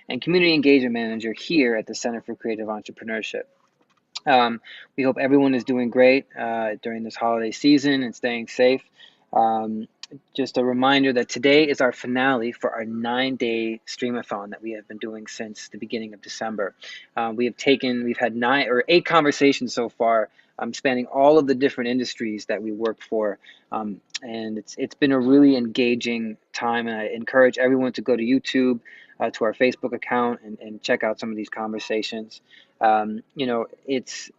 and Community Engagement Manager here at the Center for Creative Entrepreneurship. Um, we hope everyone is doing great during this holiday season and staying safe. Um, just a reminder that today is our finale for our 9-day streamathon that we have been doing since the beginning of December. We've had 8 conversations so far, spanning all of the different industries that we work for. And it's been a really engaging time, and I encourage everyone to go to YouTube, to our Facebook account, and check out some of these conversations. It's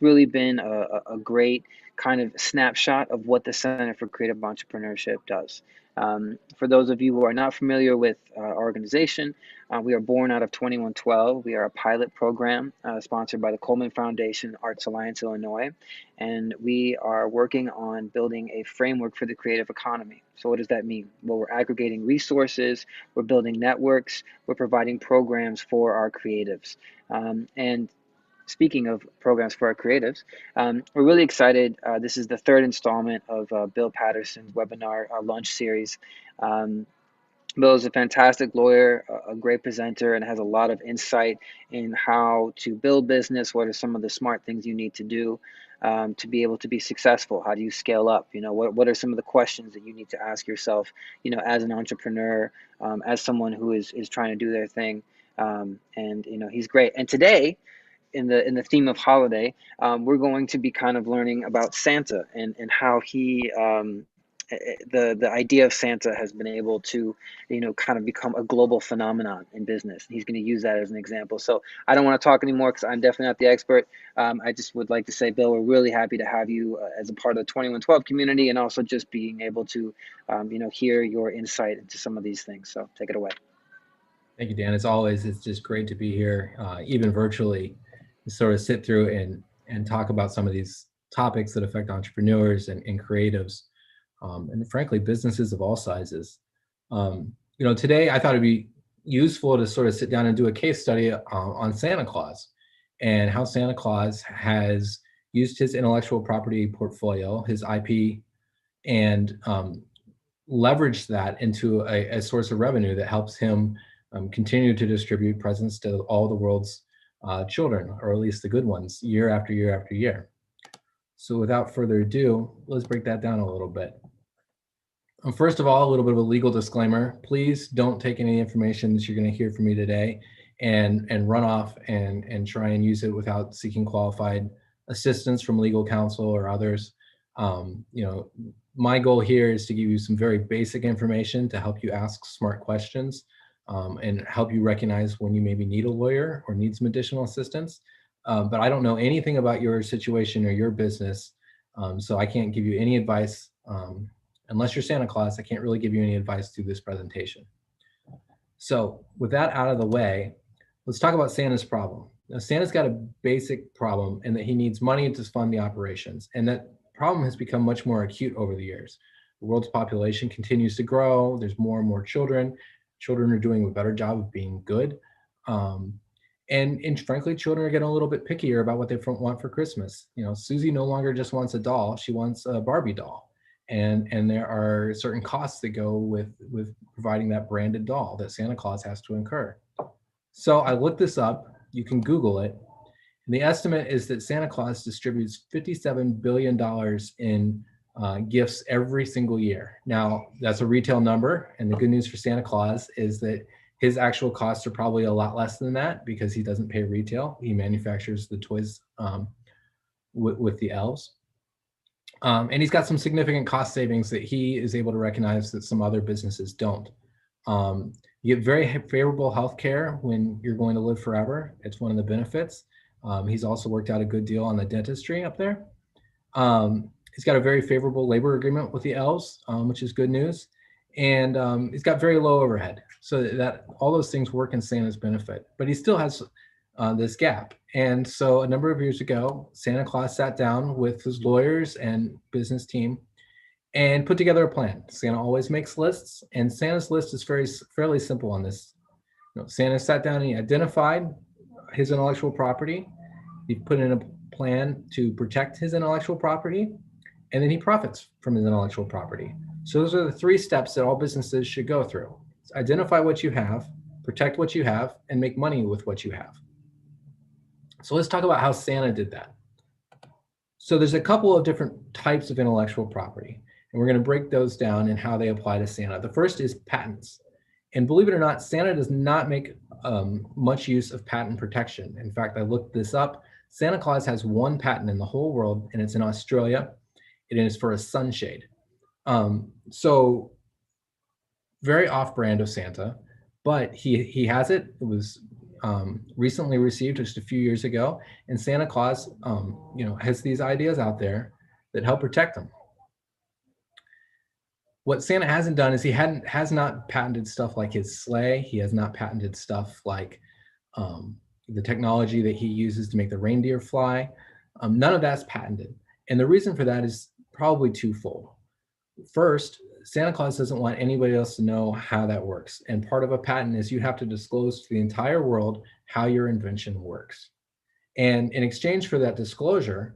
really been a great kind of snapshot of what the Center for Creative Entrepreneurship does. For those of you who are not familiar with our organization, we are born out of 2112. We are a pilot program sponsored by the Coleman Foundation, Arts Alliance Illinois, and we are working on building a framework for the creative economy. So what does that mean? Well, we're aggregating resources, we're building networks, we're providing programs for our creatives. And speaking of programs for our creatives, we're really excited. This is the third installment of Bill Patterson's webinar launch series. Bill is a fantastic lawyer, a great presenter, and has a lot of insight in how to build business. What are some of the smart things you need to do to be able to be successful? How do you scale up? What are some of the questions that you need to ask yourself, as an entrepreneur, as someone who is trying to do their thing. And he's great. And today, in the theme of holiday, we're going to be kind of learning about Santa and how he the idea of Santa has been able to kind of become a global phenomenon in business. He's going to use that as an example. So I don't want to talk anymore because I'm definitely not the expert. I just would like to say, Bill, we're really happy to have you as a part of the 2112 community, and also just being able to hear your insight into some of these things. So take it away. Thank you, Dan. As always, it's just great to be here, even virtually, to sort of sit through and talk about some of these topics that affect entrepreneurs and creatives, and frankly, businesses of all sizes. Today I thought it'd be useful to sort of sit down and do a case study on Santa Claus and how Santa Claus has used his intellectual property portfolio, his IP, and leveraged that into a source of revenue that helps him continue to distribute presents to all the world's children, or at least the good ones, year after year after year. So without further ado, let's break that down a little bit. First of all, a little bit of a legal disclaimer. Please don't take any information that you're going to hear from me today and run off and try and use it without seeking qualified assistance from legal counsel or others. My goal here is to give you some very basic information to help you ask smart questions, and help you recognize when you maybe need a lawyer or need some additional assistance. But I don't know anything about your situation or your business, so I can't give you any advice. Unless you're Santa Claus, I can't really give you any advice through this presentation. So with that out of the way, let's talk about Santa's problem. Now, Santa's got a basic problem in that he needs money to fund the operations, and that problem has become much more acute over the years. The world's population continues to grow. There's more and more children. Children are doing a better job of being good. And frankly, children are getting a little bit pickier about what they want for Christmas. Susie no longer just wants a doll, she wants a Barbie doll. And there are certain costs that go with providing that branded doll that Santa Claus has to incur. So I looked this up, you can Google it. And the estimate is that Santa Claus distributes $57 billion in gifts every single year. Now, that's a retail number, and the good news for Santa Claus is that his actual costs are probably a lot less than that because he doesn't pay retail. He manufactures the toys with the elves. And he's got some significant cost savings that he is able to recognize that some other businesses don't. You get very favorable health care when you're going to live forever. It's one of the benefits. He's also worked out a good deal on the dentistry up there. He's got a very favorable labor agreement with the elves, which is good news. And he's got very low overhead. So that all those things work in Santa's benefit. But he still has this gap. And so a number of years ago, Santa Claus sat down with his lawyers and business team and put together a plan. Santa always makes lists, and Santa's list is fairly simple on this. Santa sat down and he identified his intellectual property. He put in a plan to protect his intellectual property, and then he profits from his intellectual property. So those are the 3 steps that all businesses should go through. Identify what you have, protect what you have, and make money with what you have. So let's talk about how Santa did that. So there's a couple of different types of intellectual property, and we're going to break those down and how they apply to Santa. The first is patents. And believe it or not, Santa does not make much use of patent protection. In fact, I looked this up. Santa Claus has one patent in the whole world, and it's in Australia. It is for a sunshade. So very off-brand of Santa, but he has it. It was recently received just a few years ago, and Santa Claus, has these ideas out there that help protect them. What Santa hasn't done is he has not patented stuff like his sleigh. He has not patented stuff like the technology that he uses to make the reindeer fly. None of that's patented, and the reason for that is probably twofold. First, Santa Claus doesn't want anybody else to know how that works. And part of a patent is you have to disclose to the entire world how your invention works. And in exchange for that disclosure,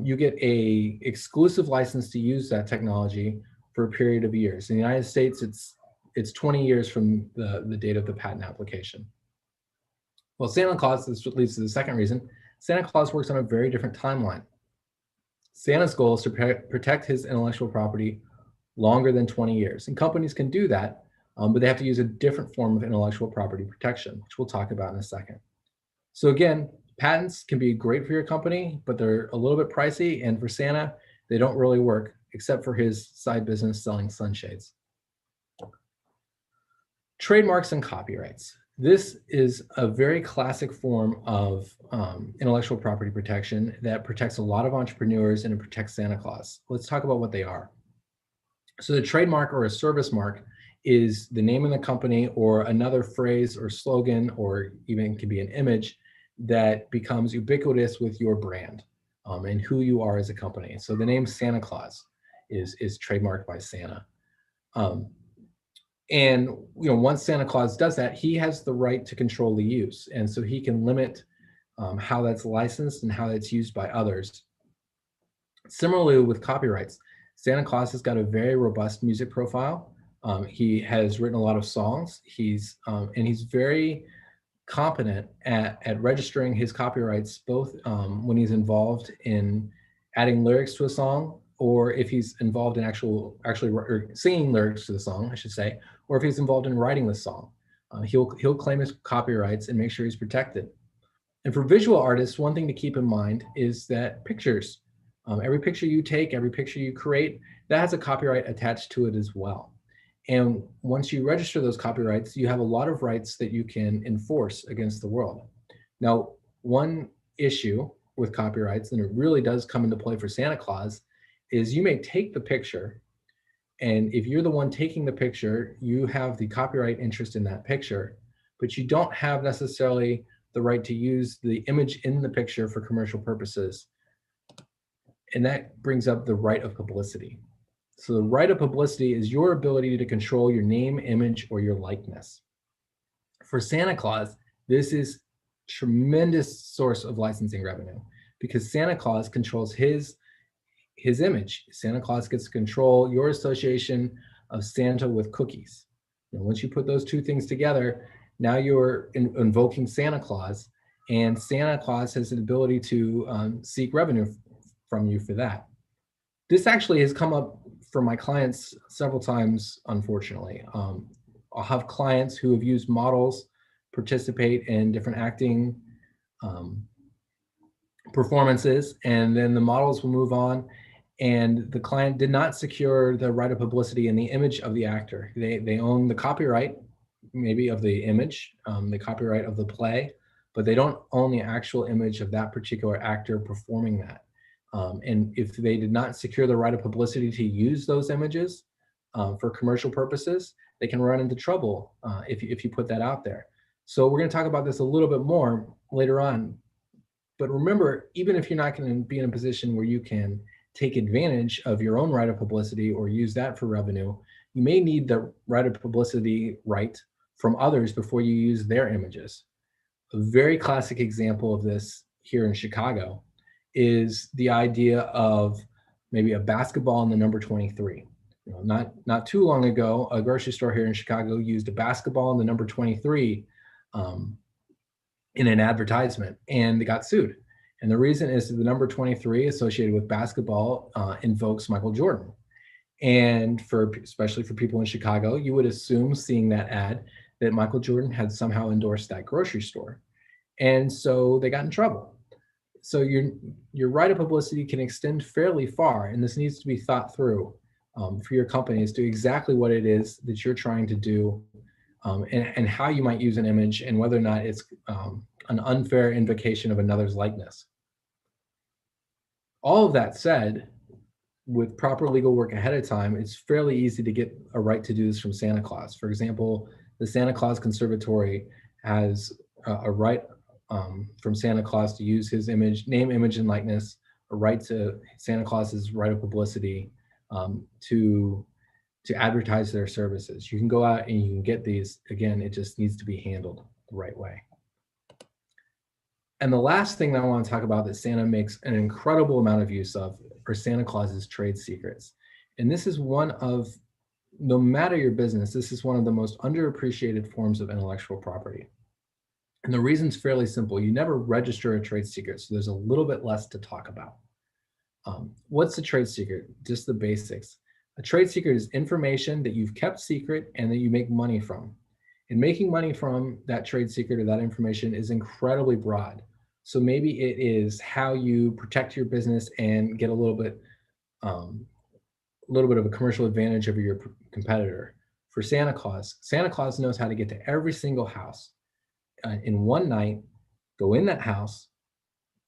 you get a exclusive license to use that technology for a period of years. In the United States, it's 20 years from the date of the patent application. Well, Santa Claus, this leads to the second reason, Santa Claus works on a very different timeline. Santa's goal is to protect his intellectual property longer than 20 years. And companies can do that, but they have to use a different form of intellectual property protection, which we'll talk about in a second. So again, patents can be great for your company, but they're a little bit pricey. And for Santa, they don't really work, except for his side business selling sunshades. Trademarks and copyrights. This is a very classic form of intellectual property protection that protects a lot of entrepreneurs and it protects Santa Claus. Let's talk about what they are. So the trademark or a service mark is the name of the company or another phrase or slogan, or even can be an image that becomes ubiquitous with your brand and who you are as a company. So the name Santa Claus is trademarked by Santa. And once Santa Claus does that, he has the right to control the use. And so he can limit how that's licensed and how that's used by others. Similarly with copyrights, Santa Claus has got a very robust music profile. He has written a lot of songs. He's very competent at registering his copyrights, both when he's involved in adding lyrics to a song, or if he's involved in actually singing lyrics to the song, I should say, or if he's involved in writing the song. He'll claim his copyrights and make sure he's protected. And for visual artists, one thing to keep in mind is that pictures, every picture you take, every picture you create, that has a copyright attached to it as well. And once you register those copyrights, you have a lot of rights that you can enforce against the world. Now, one issue with copyrights, and it really does come into play for Santa Claus, is you may take the picture, and if you're the one taking the picture, you have the copyright interest in that picture, but you don't have necessarily the right to use the image in the picture for commercial purposes. And that brings up the right of publicity. So the right of publicity is your ability to control your name, image, or your likeness. For Santa Claus, this is a tremendous source of licensing revenue because Santa Claus controls his image. Santa Claus gets to control your association of Santa with cookies. And once you put those two things together, now you're invoking Santa Claus, and Santa Claus has an ability to seek revenue from you for that. This actually has come up for my clients several times, unfortunately. I'll have clients who have used models participate in different acting performances, and then the models will move on, and the client did not secure the right of publicity in the image of the actor. They own the copyright, maybe of the image, the copyright of the play, but they don't own the actual image of that particular actor performing that. And if they did not secure the right of publicity to use those images for commercial purposes, they can run into trouble if you put that out there. So we're going to talk about this a little bit more later on. But remember, even if you're not going to be in a position where you can take advantage of your own right of publicity or use that for revenue, you may need the right of publicity right from others before you use their images. A very classic example of this here in Chicago is the idea of maybe a basketball in the number 23. not too long ago, a grocery store here in Chicago used a basketball and the number 23 in an advertisement, and they got sued. And the reason is that the number 23 associated with basketball invokes Michael Jordan. And especially for people in Chicago, you would assume, seeing that ad, that Michael Jordan had somehow endorsed that grocery store. And so they got in trouble. So your right of publicity can extend fairly far, and this needs to be thought through for your company as to exactly what it is that you're trying to do, and how you might use an image, and whether or not it's an unfair invocation of another's likeness. All of that said, with proper legal work ahead of time, it's fairly easy to get a right to do this from Santa Claus. For example, the Santa Claus Conservatory has a right from Santa Claus to use his image, name, image, and likeness, a right to Santa Claus's right of publicity to advertise their services. You can go out and you can get these. Again, it just needs to be handled the right way. And the last thing that I want to talk about that Santa makes an incredible amount of use of are Santa Claus's trade secrets. And this is one of, no matter your business, this is one of the most underappreciated forms of intellectual property. And the reason's fairly simple. You never register a trade secret, so there's a little bit less to talk about. What's a trade secret? Just the basics. A trade secret is information that you've kept secret and that you make money from. And making money from that trade secret or that information is incredibly broad. So maybe it is how you protect your business and get a little bit of a commercial advantage over your competitor. For Santa Claus knows how to get to every single house in one night, go in that house,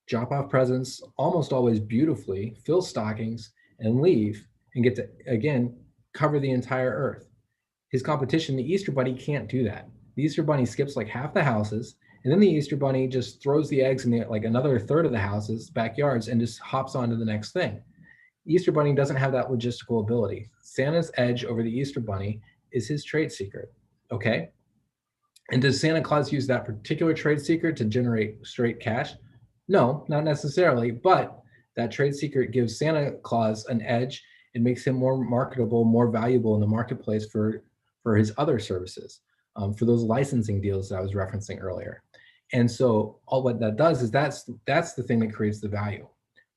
drop off presents, almost always beautifully, fill stockings, and leave, and get to, again, cover the entire earth. His competition, the Easter Bunny, can't do that. The Easter Bunny skips like half the houses, and then the Easter Bunny just throws the eggs in like another third of the houses, backyards, and just hops on to the next thing. Easter Bunny doesn't have that logistical ability. Santa's edge over the Easter Bunny is his trade secret, okay? And does Santa Claus use that particular trade secret to generate straight cash? No, not necessarily, but that trade secret gives Santa Claus an edge. It makes him more marketable, more valuable in the marketplace for his other services, for those licensing deals that I was referencing earlier. And so all what that does is that's the thing that creates the value.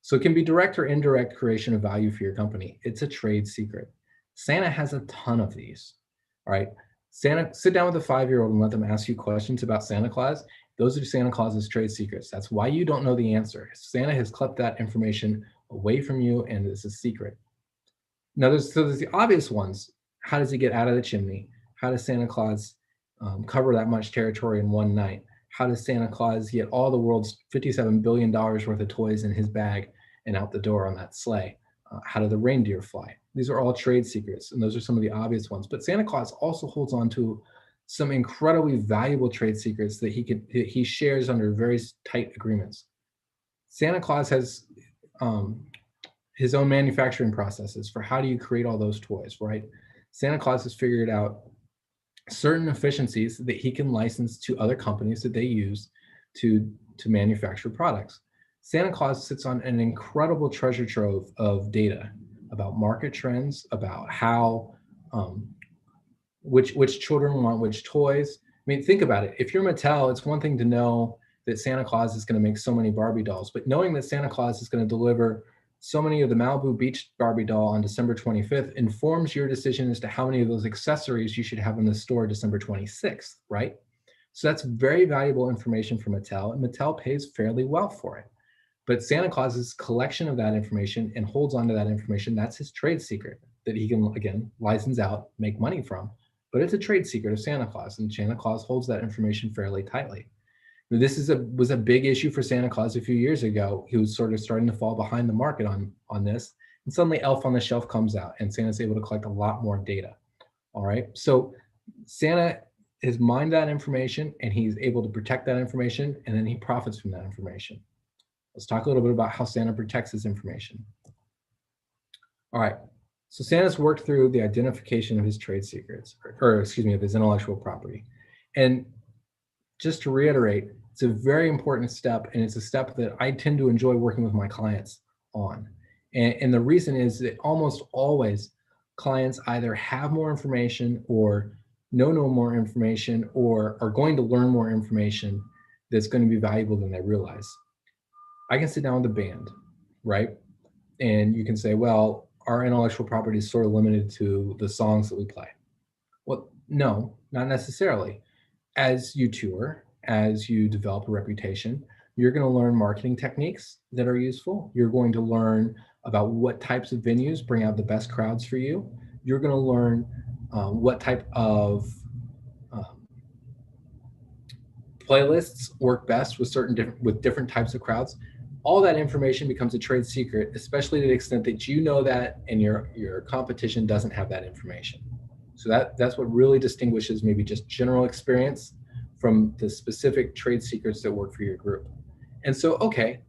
So it can be direct or indirect creation of value for your company. It's a trade secret. Santa has a ton of these, all right? Santa, sit down with a 5-year-old and let them ask you questions about Santa Claus. Those are Santa Claus's trade secrets. That's why you don't know the answer. Santa has kept that information away from you, and it's a secret. Now, there's the obvious ones. How does he get out of the chimney? How does Santa Claus cover that much territory in one night? How does Santa Claus get all the world's $57 billion worth of toys in his bag and out the door on that sleigh? How do the reindeer fly? These are all trade secrets, and those are some of the obvious ones. But Santa Claus also holds on to some incredibly valuable trade secrets that he shares under very tight agreements. Santa Claus has his own manufacturing processes for how do you create all those toys, right? Santa Claus has figured out certain efficiencies that he can license to other companies that they use to manufacture products. Santa Claus sits on an incredible treasure trove of data about market trends, about how which children want which toys. I mean, think about it. If you're Mattel, it's one thing to know that Santa Claus is going to make so many Barbie dolls, but knowing that Santa Claus is going to deliver so many of the Malibu Beach Barbie doll on December 25th informs your decision as to how many of those accessories you should have in the store December 26th, right? So that's very valuable information for Mattel, and Mattel pays fairly well for it. But Santa Claus's collection of that information and holds onto that information, that's his trade secret that he can, again, license out, make money from. But it's a trade secret of Santa Claus, and Santa Claus holds that information fairly tightly. This was a big issue for Santa Claus a few years ago. He was sort of starting to fall behind the market on this. And suddenly Elf on the Shelf comes out, and Santa's able to collect a lot more data. All right. So Santa has mined that information, and he's able to protect that information, and then he profits from that information. Let's talk a little bit about how Santa protects his information. All right. So Santa's worked through the identification of his trade secrets, or excuse me, of his intellectual property. And just to reiterate, it's a very important step, and it's a step that I tend to enjoy working with my clients on. And the reason is that almost always clients either have more information or know no more information or are going to learn more information that's going to be valuable than they realize. I can sit down with a band, right? And you can say, well, our intellectual property is sort of limited to the songs that we play. Well, no, not necessarily. As you tour, as you develop a reputation, you're going to learn marketing techniques that are useful. You're going to learn about what types of venues bring out the best crowds for you. You're going to learn what type of um, playlists work best with different types of crowds. All that information becomes a trade secret, especially to the extent that you know that and your competition doesn't have that information. So that's what really distinguishes maybe just general experience from the specific trade secrets that work for your group. And so, okay,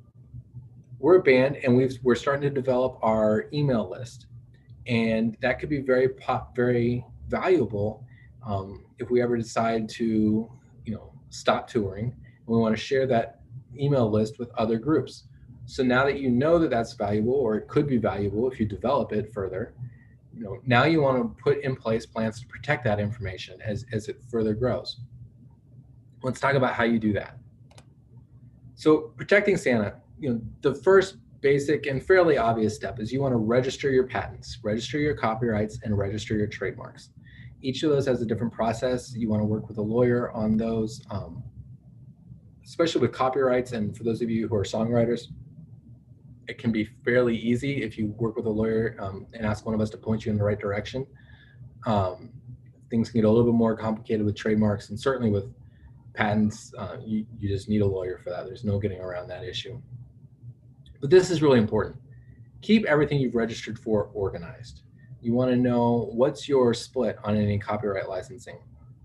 we're a band and we're starting to develop our email list, and that could be very valuable if we ever decide to, stop touring. And we want to share that email list with other groups. So now that you know that that's valuable, or it could be valuable if you develop it further, now you want to put in place plans to protect that information as it further grows. Let's talk about how you do that. So protecting Santa, the first basic and fairly obvious step is you want to register your patents, register your copyrights, and register your trademarks. Each of those has a different process. You want to work with a lawyer on those, especially with copyrights. And for those of you who are songwriters, it can be fairly easy if you work with a lawyer and ask one of us to point you in the right direction. Things can get a little bit more complicated with trademarks, and certainly with patents, you just need a lawyer for that. There's no getting around that issue. But this is really important. Keep everything you've registered for organized. You want to know what's your split on any copyright licensing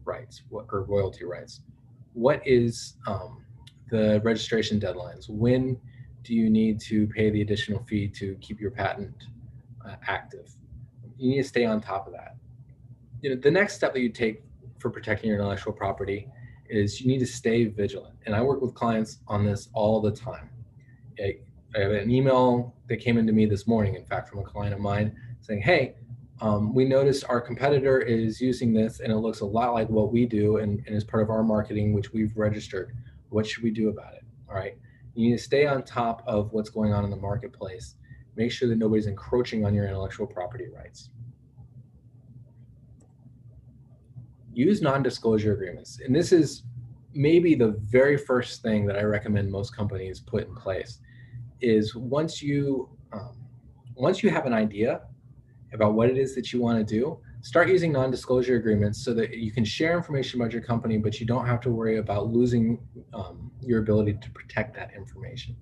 rights or royalty rights. What is the registration deadlines? When do you need to pay the additional fee to keep your patent active? You need to stay on top of that. The next step that you take for protecting your intellectual property is you need to stay vigilant. And I work with clients on this all the time. I have an email that came into me this morning, in fact, from a client of mine saying, hey, we noticed our competitor is using this and it looks a lot like what we do and is part of our marketing, which we've registered. What should we do about it? All right. You need to stay on top of what's going on in the marketplace. Make sure that nobody's encroaching on your intellectual property rights. Use non-disclosure agreements. And this is maybe the very first thing that I recommend most companies put in place is once you have an idea about what it is that you want to do, start using non-disclosure agreements so that you can share information about your company, but you don't have to worry about losing your ability to protect that information.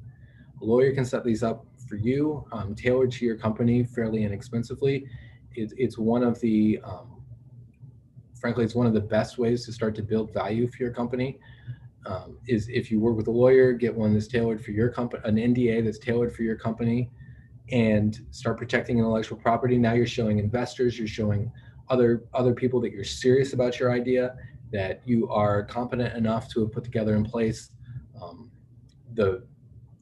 A lawyer can set these up for you, tailored to your company fairly inexpensively. It's one of the frankly, it's one of the best ways to start to build value for your company. Is if you work with a lawyer, get one that's tailored for your company, an NDA that's tailored for your company, and start protecting intellectual property. Now you're showing investors, you're showing other people that you're serious about your idea, that you are competent enough to have put together in place the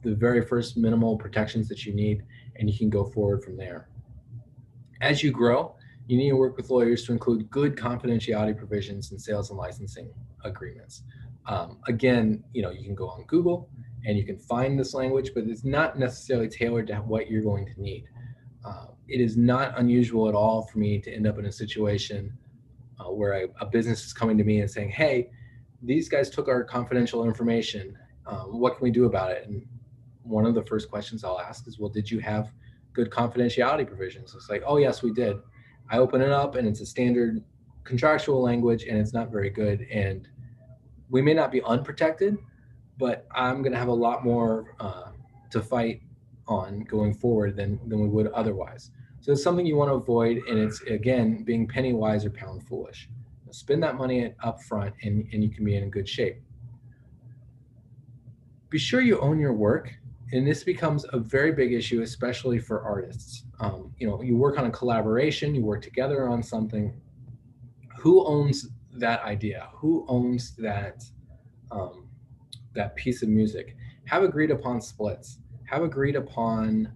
very first minimal protections that you need, and you can go forward from there. As you grow, you need to work with lawyers to include good confidentiality provisions in sales and licensing agreements. Again, you can go on Google and you can find this language, but it's not necessarily tailored to what you're going to need. It is not unusual at all for me to end up in a situation where a business is coming to me and saying, hey, these guys took our confidential information. What can we do about it? And one of the first questions I'll ask is, well, did you have good confidentiality provisions? It's like, oh, yes, we did. I open it up and it's a standard contractual language and it's not very good. And we may not be unprotected, but I'm going to have a lot more to fight on going forward than we would otherwise. So it's something you want to avoid. And it's, again, being penny wise or pound foolish. Spend that money up front and you can be in good shape. Be sure you own your work. And this becomes a very big issue, especially for artists. You work on a collaboration, you work together on something. Who owns that idea? Who owns that piece of music? Have agreed upon splits. Have agreed upon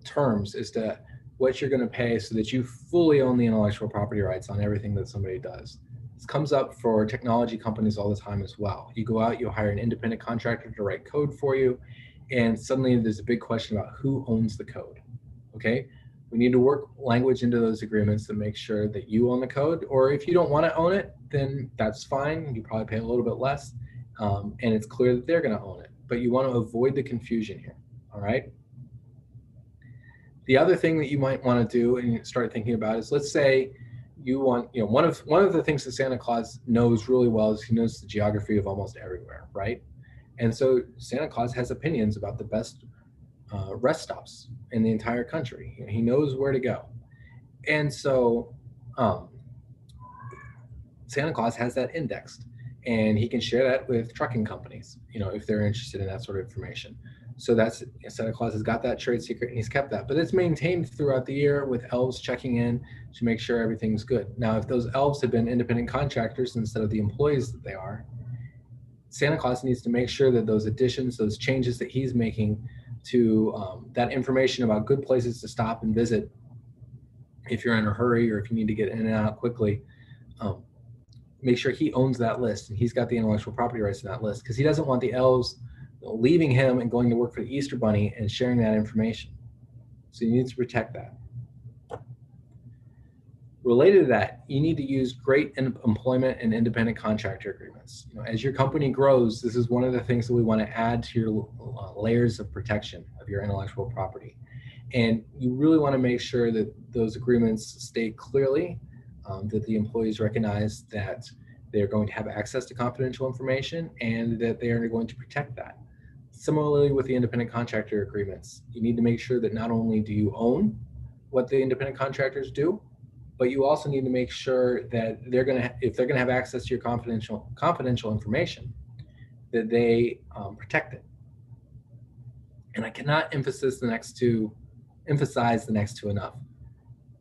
terms as to what you're going to pay so that you fully own the intellectual property rights on everything that somebody does. This comes up for technology companies all the time as well. You go out, you hire an independent contractor to write code for you, and suddenly there's a big question about who owns the code. Okay, we need to work language into those agreements to make sure that you own the code, or if you don't want to own it, then that's fine. You probably pay a little bit less, and it's clear that they're going to own it. But you want to avoid the confusion here. All right. The other thing that you might want to do and start thinking about is, let's say you want, one of the things that Santa Claus knows really well is he knows the geography of almost everywhere, right? And so Santa Claus has opinions about the best rest stops in the entire country. He knows where to go. And so Santa Claus has that indexed, and he can share that with trucking companies, if they're interested in that sort of information. So that's, Santa Claus has got that trade secret and he's kept that, but it's maintained throughout the year with elves checking in to make sure everything's good. Now, if those elves had been independent contractors instead of the employees that they are, Santa Claus needs to make sure that those additions, those changes that he's making to that information about good places to stop and visit, if you're in a hurry or if you need to get in and out quickly, make sure he owns that list and he's got the intellectual property rights in that list, because he doesn't want the elves leaving him and going to work for the Easter Bunny and sharing that information. So you need to protect that. Related to that, you need to use great employment and independent contractor agreements. As your company grows, this is one of the things that we want to add to your layers of protection of your intellectual property. And you really want to make sure that those agreements state clearly that the employees recognize that they're going to have access to confidential information and that they are going to protect that. Similarly, with the independent contractor agreements, you need to make sure that not only do you own what the independent contractors do, but you also need to make sure that if they're going to have access to your confidential information, that they protect it. And I cannot emphasize the next two enough.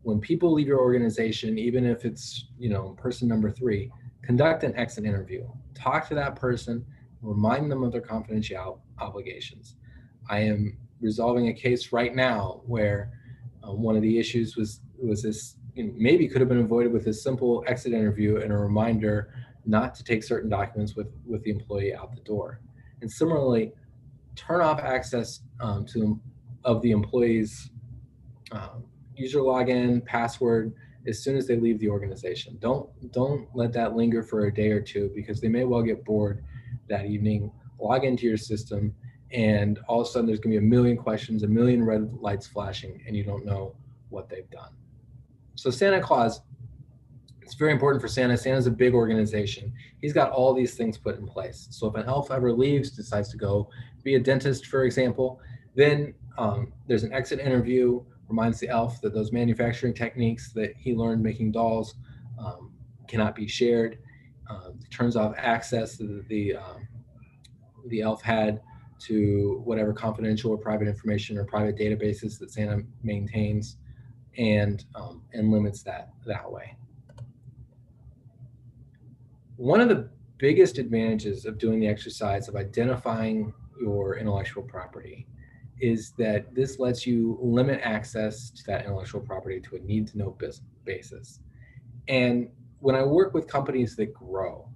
When people leave your organization, even if it's person number 3, conduct an exit interview. Talk to that person, remind them of their confidential obligations. I am resolving a case right now where one of the issues was this, maybe could have been avoided with a simple exit interview and a reminder not to take certain documents with the employee out the door. And similarly, turn off access of the employee's user login, password as soon as they leave the organization. Don't let that linger for a day or two, because they may well get bored that evening, log into your system, and all of a sudden there's going to be a million questions, a million red lights flashing, and you don't know what they've done. So Santa Claus, it's very important for Santa. Santa's a big organization. He's got all these things put in place. So if an elf ever leaves, decides to go be a dentist, for example, then there's an exit interview, reminds the elf that those manufacturing techniques that he learned making dolls cannot be shared. Turns off access that the elf had to whatever confidential or private information or private databases that Santa maintains, and limits that way. One of the biggest advantages of doing the exercise of identifying your intellectual property is that this lets you limit access to that intellectual property to a need-to-know basis. And when I work with companies that grow,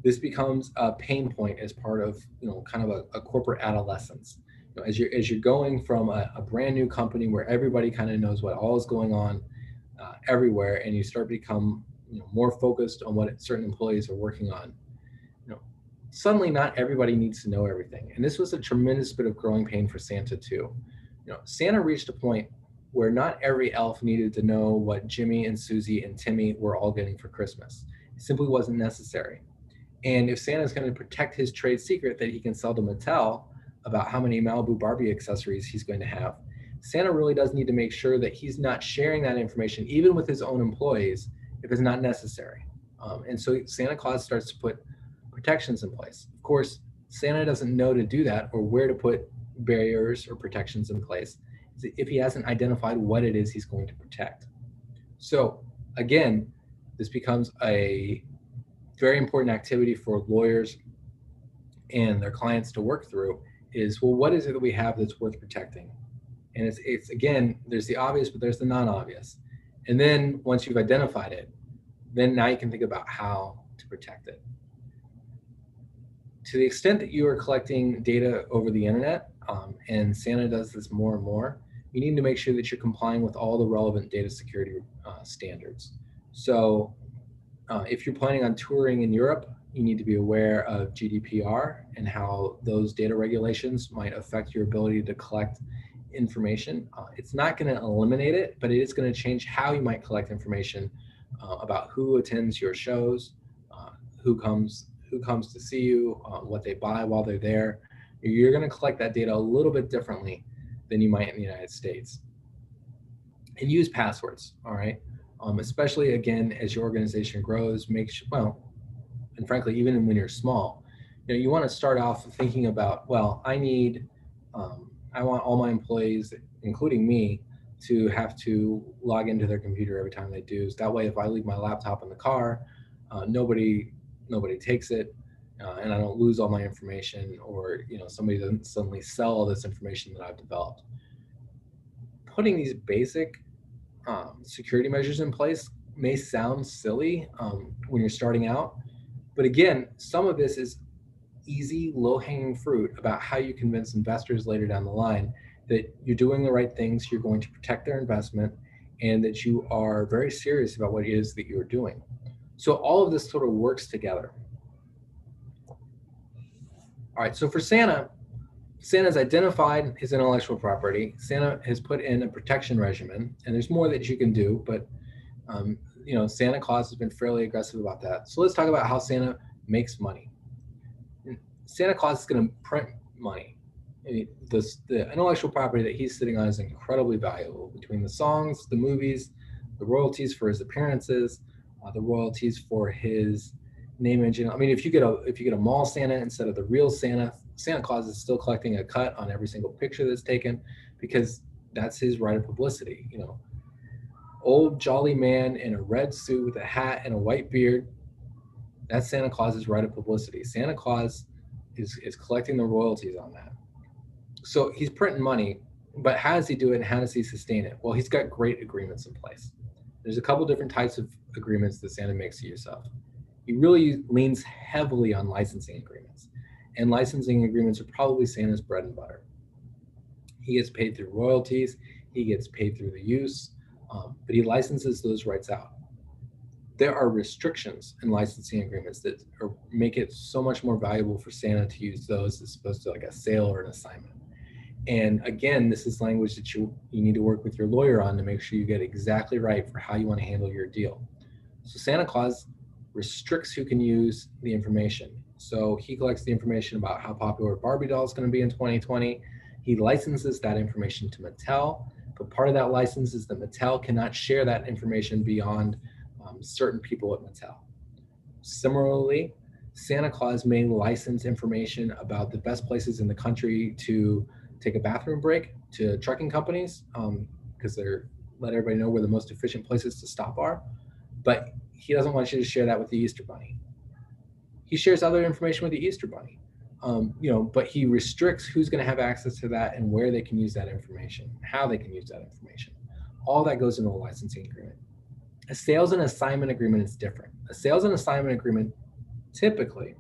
this becomes a pain point as part of kind of a corporate adolescence. As you're going from a brand new company where everybody kind of knows what all is going on everywhere, and you start to become more focused on what certain employees are working on, suddenly not everybody needs to know everything. And this was a tremendous bit of growing pain for Santa too. Santa reached a point where not every elf needed to know what Jimmy and Susie and Timmy were all getting for Christmas. It simply wasn't necessary. And if Santa's going to protect his trade secret that he can sell to Mattel about how many Malibu Barbie accessories he's going to have, Santa really does need to make sure that he's not sharing that information, even with his own employees, if it's not necessary. And so Santa Claus starts to put protections in place. Of course, Santa doesn't know to do that or where to put barriers or protections in place if he hasn't identified what it is he's going to protect. So again, this becomes a very important activity for lawyers and their clients to work through is, well, what is it that we have that's worth protecting? And it's again, there's the obvious, but there's the non-obvious. And then once you've identified it, then now you can think about how to protect it. To the extent that you are collecting data over the internet, and Santa does this more and more, you need to make sure that you're complying with all the relevant data security standards. So if you're planning on touring in Europe, you need to be aware of GDPR and how those data regulations might affect your ability to collect information. It's not going to eliminate it, but it is going to change how you might collect information about who attends your shows, who comes to see you, what they buy while they're there. You're going to collect that data a little bit differently than you might in the United States. And use passwords, all right? Especially, again, as your organization grows, and frankly, even when you're small, you want to start off thinking about, well, I want all my employees, including me, to have to log into their computer every time they do. So that way, if I leave my laptop in the car, nobody takes it, and I don't lose all my information, or somebody doesn't suddenly sell all this information that I've developed. Putting these basic security measures in place may sound silly when you're starting out, but again, some of this is easy, low-hanging fruit about how you convince investors later down the line that you're doing the right things, you're going to protect their investment, and that you are very serious about what it is that you're doing. So all of this sort of works together. All right, so for Santa's identified his intellectual property. Santa has put in a protection regimen, and there's more that you can do, but Santa Claus has been fairly aggressive about that. So let's talk about how Santa makes money. Santa Claus is going to print money. The intellectual property that he's sitting on is incredibly valuable, between the songs, the movies, the royalties for his appearances, the royalties for his name engine. I mean, if you get a mall Santa instead of the real Santa, Santa Claus is still collecting a cut on every single picture that's taken, because that's his right of publicity. Old jolly man in a red suit with a hat and a white beard, that's Santa Claus's right of publicity. Santa Claus is collecting the royalties on that. So he's printing money, but how does he do it and how does he sustain it? Well, he's got great agreements in place. There's a couple different types of agreements that Santa makes use of. He really leans heavily on licensing agreements, and licensing agreements are probably Santa's bread and butter. He gets paid through royalties, he gets paid through the use, but he licenses those rights out. There are restrictions in licensing agreements that make it so much more valuable for Santa to use those as opposed to like a sale or an assignment. And again, this is language that you need to work with your lawyer on to make sure you get exactly right for how you want to handle your deal. So Santa Claus restricts who can use the information. So he collects the information about how popular Barbie doll is going to be in 2020. He licenses that information to Mattel, but part of that license is that Mattel cannot share that information beyond certain people at Mattel. Similarly, Santa Claus may license information about the best places in the country to take a bathroom break to trucking companies, because they're let everybody know where the most efficient places to stop are. But he doesn't want you to share that with the Easter Bunny. He shares other information with the Easter Bunny, but he restricts who's going to have access to that and where they can use that information, how they can use that information. All that goes into a licensing agreement. A sales and assignment agreement is different. A sales and assignment agreement typically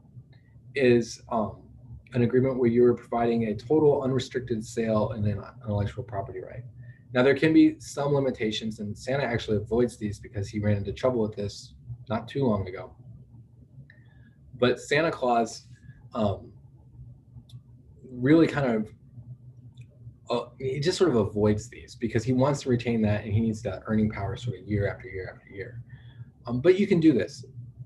is an agreement where you're providing a total unrestricted sale and an intellectual property right. Now, there can be some limitations, and Santa actually avoids these because he ran into trouble with this not too long ago. But Santa Claus really kind of, he just sort of avoids these because he wants to retain that, and he needs that earning power sort of year after year after year. But you can do this.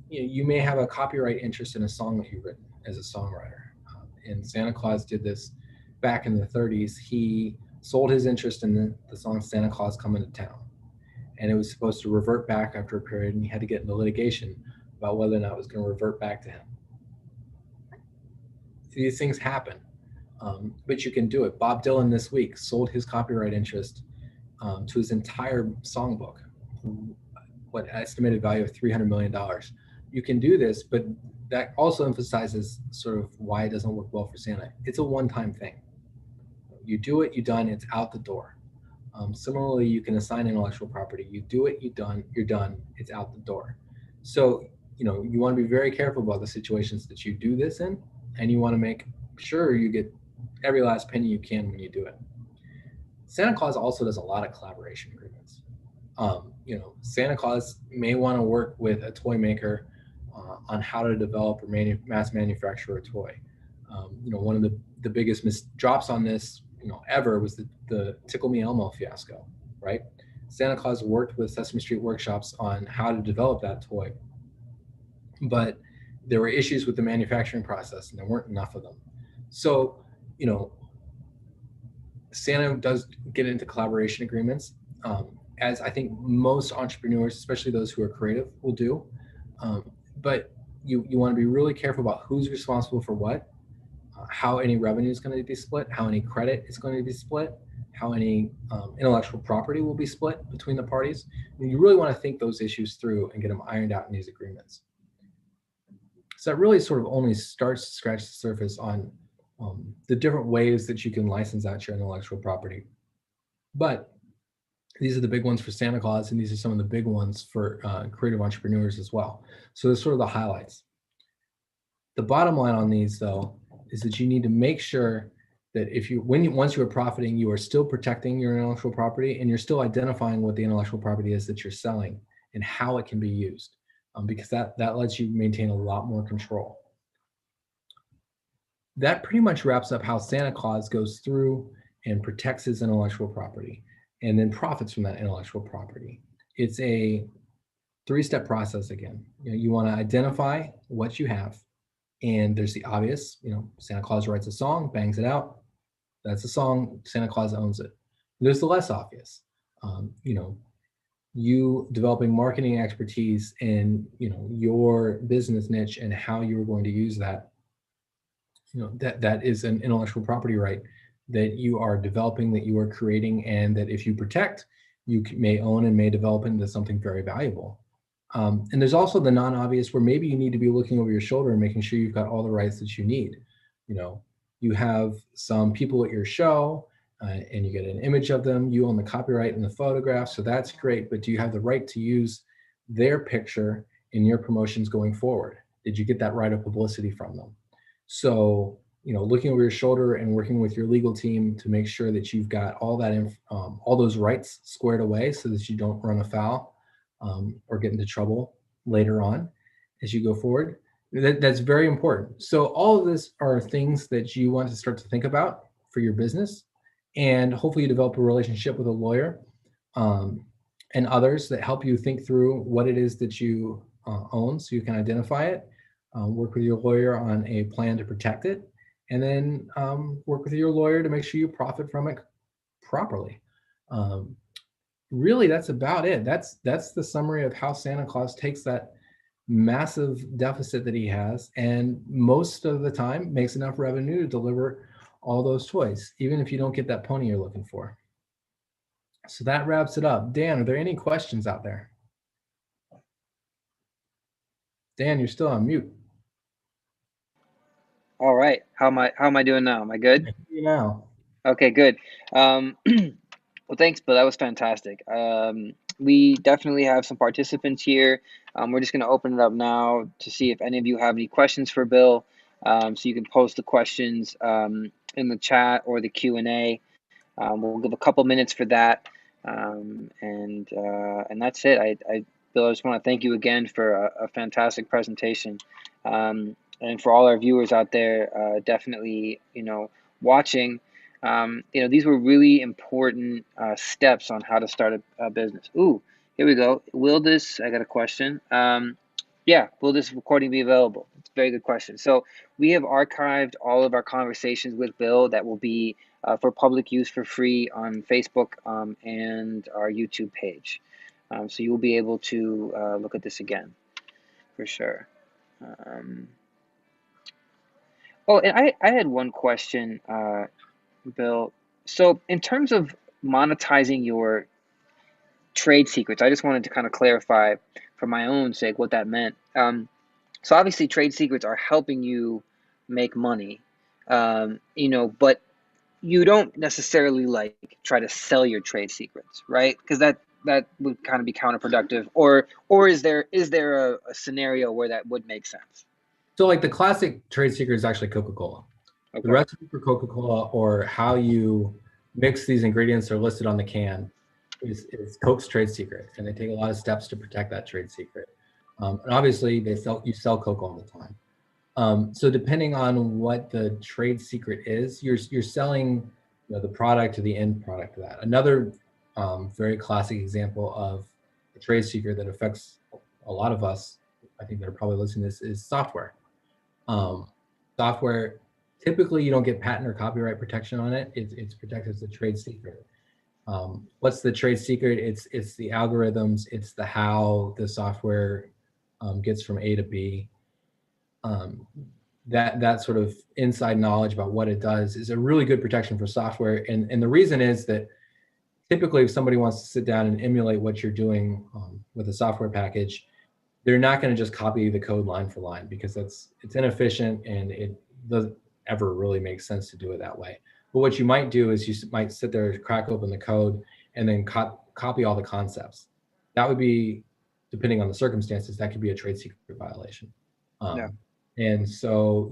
You may have a copyright interest in a song that you've written as a songwriter. And Santa Claus did this back in the 30s. He sold his interest in the song Santa Claus Coming to Town. And it was supposed to revert back after a period, and he had to get into litigation about whether or not it was going to revert back to him. These things happen, but you can do it. Bob Dylan this week sold his copyright interest to his entire songbook, what estimated value of $300 million. You can do this, but that also emphasizes sort of why it doesn't work well for Santa. It's a one-time thing. You do it, you're done, it's out the door. Similarly, you can assign intellectual property. You do it, you're done, it's out the door. So, you want to be very careful about the situations that you do this in, and you want to make sure you get every last penny you can when you do it. Santa Claus also does a lot of collaboration agreements. Santa Claus may want to work with a toy maker on how to develop or mass manufacture a toy. One of the biggest drops on this, ever was the Tickle Me Elmo fiasco, right? Santa Claus worked with Sesame Street Workshops on how to develop that toy, but there were issues with the manufacturing process, and there weren't enough of them. So, Santa does get into collaboration agreements, as I think most entrepreneurs, especially those who are creative, will do. But you want to be really careful about who's responsible for what, how any revenue is going to be split, how any credit is going to be split, how any intellectual property will be split between the parties. And you really want to think those issues through and get them ironed out in these agreements. So that really sort of only starts to scratch the surface on the different ways that you can license out your intellectual property. But these are the big ones for Santa Claus, and these are some of the big ones for creative entrepreneurs as well. So there's sort of the highlights. The bottom line on these, though, is that you need to make sure that once you are profiting, you are still protecting your intellectual property, and you're still identifying what the intellectual property is that you're selling and how it can be used, because that lets you maintain a lot more control. That pretty much wraps up how Santa Claus goes through and protects his intellectual property and then profits from that intellectual property. It's a 3-step process again. You want to identify what you have, and there's the obvious, Santa Claus writes a song, bangs it out. That's a song, Santa Claus owns it. There's the less obvious, you developing marketing expertise in, your business niche and how you're going to use that. That is an intellectual property right that you are developing, that you are creating, and that if you protect, you may own and may develop into something very valuable. And there's also the non-obvious, where maybe you need to be looking over your shoulder and making sure you've got all the rights that you need. You have some people at your show, and you get an image of them. You own the copyright in the photograph, so that's great. But do you have the right to use their picture in your promotions going forward? Did you get that right of publicity from them? So, looking over your shoulder and working with your legal team to make sure that you've got all that, all those rights squared away, so that you don't run afoul or get into trouble later on as you go forward. That's very important. So all of this are things that you want to start to think about for your business, and hopefully you develop a relationship with a lawyer and others that help you think through what it is that you own, so you can identify it. Work with your lawyer on a plan to protect it, and then work with your lawyer to make sure you profit from it properly. Really, that's about it. That's the summary of how Santa Claus takes that massive deficit that he has, and most of the time makes enough revenue to deliver all those toys, even if you don't get that pony you're looking for. So that wraps it up. Dan, are there any questions out there? Dan, you're still on mute. All right. How am I doing now? Am I good? Now. Okay, good. Well, thanks, Bill. That was fantastic. We definitely have some participants here. We're just going to open it up now to see if any of you have any questions for Bill. So you can post the questions in the chat or the Q&A. We'll give a couple minutes for that, and that's it. Bill, I just want to thank you again for a fantastic presentation, and for all our viewers out there, definitely watching. These were really important steps on how to start a business. Ooh, here we go. I got a question. Yeah, will this recording be available? It's a very good question. So we have archived all of our conversations with Bill that will be for public use for free on Facebook and our YouTube page. So you will be able to look at this again, for sure. And I had one question, Bill. So in terms of monetizing your trade secrets, I just wanted to kind of clarify for my own sake what that meant. So obviously trade secrets are helping you make money, but you don't necessarily like try to sell your trade secrets, right? Because that would kind of be counterproductive. Or is there a scenario where that would make sense? So like the classic trade secret is actually Coca-Cola. The Okay. recipe for Coca-Cola or how you mix these ingredients are listed on the can is Coke's trade secret, and they take a lot of steps to protect that trade secret. And obviously, you sell Coke all the time. So depending on what the trade secret is, you're selling, the product to the end product of that. Another very classic example of a trade secret that affects a lot of us, I think that are probably listening to this, is software. Um, Software, typically you don't get patent or copyright protection on it. It's protected as a trade secret. What's the trade secret? It's the algorithms. It's the how the software gets from A to B. Um, that sort of inside knowledge about what it does is a really good protection for software. And the reason is that typically if somebody wants to sit down and emulate what you're doing with a software package, they're not going to just copy the code line for line because it's inefficient and it doesn't ever really make sense to do it that way. But what you might do is you might sit there, crack open the code, and then copy all the concepts. That would be, depending on the circumstances, that could be a trade secret violation. Yeah. Um, and so,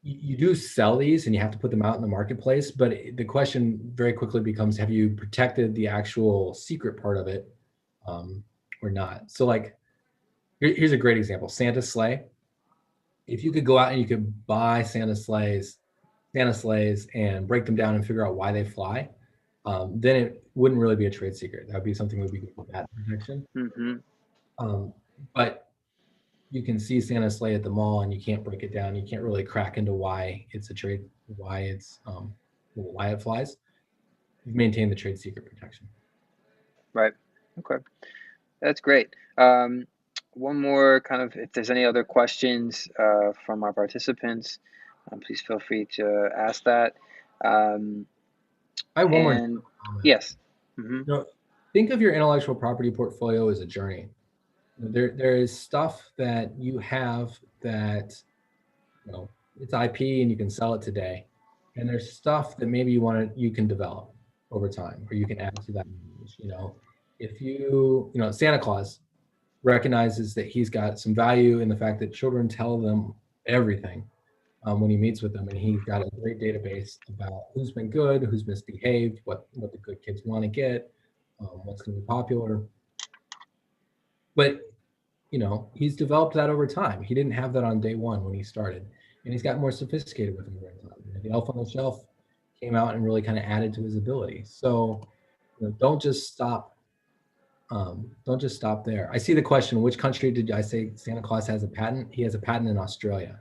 you do sell these and you have to put them out in the marketplace, but the question very quickly becomes, have you protected the actual secret part of it or not? So like, here's a great example, Santa sleigh. If you could go out and you could buy Santa sleighs and break them down and figure out why they fly, then it wouldn't really be a trade secret. That would be something that would be good for patent protection. Mm-hmm. Um, but you can see Santa sleigh at the mall and you can't break it down. You can't really crack into why it's a trade, why it flies. You've maintained the trade secret protection. Right. Okay. That's great. One more kind of, if there's any other questions from our participants, please feel free to ask that. Um, I have one more and comment. yes. Mm-hmm. Think of your intellectual property portfolio as a journey. There is stuff that you have that, it's IP and you can sell it today. And there's stuff that maybe you can develop over time, or you can add to that. If Santa Claus recognizes that he's got some value in the fact that children tell them everything when he meets with them, and he's got a great database about who's been good, who's misbehaved, what the good kids want to get, what's going to be popular. But he's developed that over time. He didn't have that on day one when he started, and he's got more sophisticated with it over time. The Elf on the Shelf came out and really kind of added to his ability. So don't just stop. Don't just stop there. I see the question: which country did I say Santa Claus has a patent? He has a patent in Australia,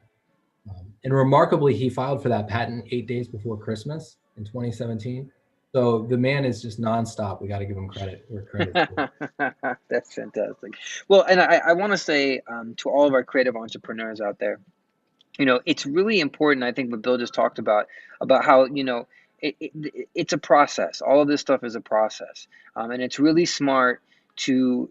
and remarkably, he filed for that patent 8 days before Christmas in 2017. So the man is just nonstop. We got to give him credit where credit's due. That's fantastic. Well, and I want to say to all of our creative entrepreneurs out there, it's really important. I think what Bill just talked about how, it's a process. All of this stuff is a process. And it's really smart to,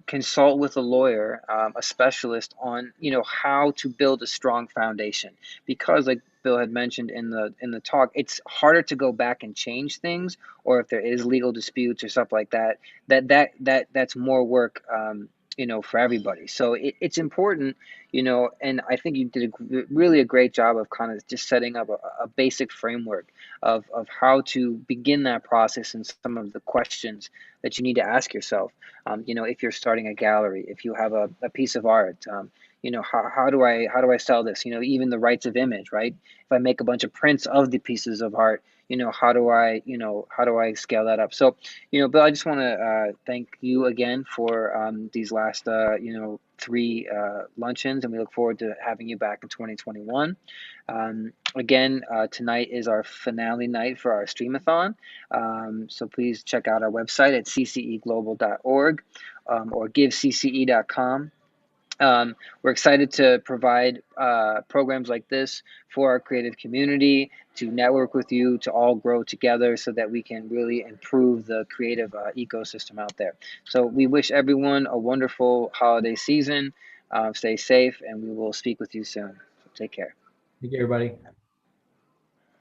consult with a lawyer, a specialist on, how to build a strong foundation. Because like Bill had mentioned in the talk, it's harder to go back and change things, or if there is legal disputes or stuff like that, that's more work, for everybody. So it's important, and I think you did really a great job of kind of just setting up a basic framework of how to begin that process and some of the questions that you need to ask yourself. If you're starting a gallery, if you have a piece of art, how do I sell this? Even the rights of image, right? If I make a bunch of prints of the pieces of art, how do I scale that up? So, Bill, I just want to thank you again for these last, three luncheons, and we look forward to having you back in 2021. Again, tonight is our finale night for our Streamathon, so please check out our website at cceglobal.org or givecce.com. We're excited to provide programs like this for our creative community, to network with you, to all grow together so that we can really improve the creative ecosystem out there. So we wish everyone a wonderful holiday season. Stay safe, and we will speak with you soon. So take care. Thank you, everybody.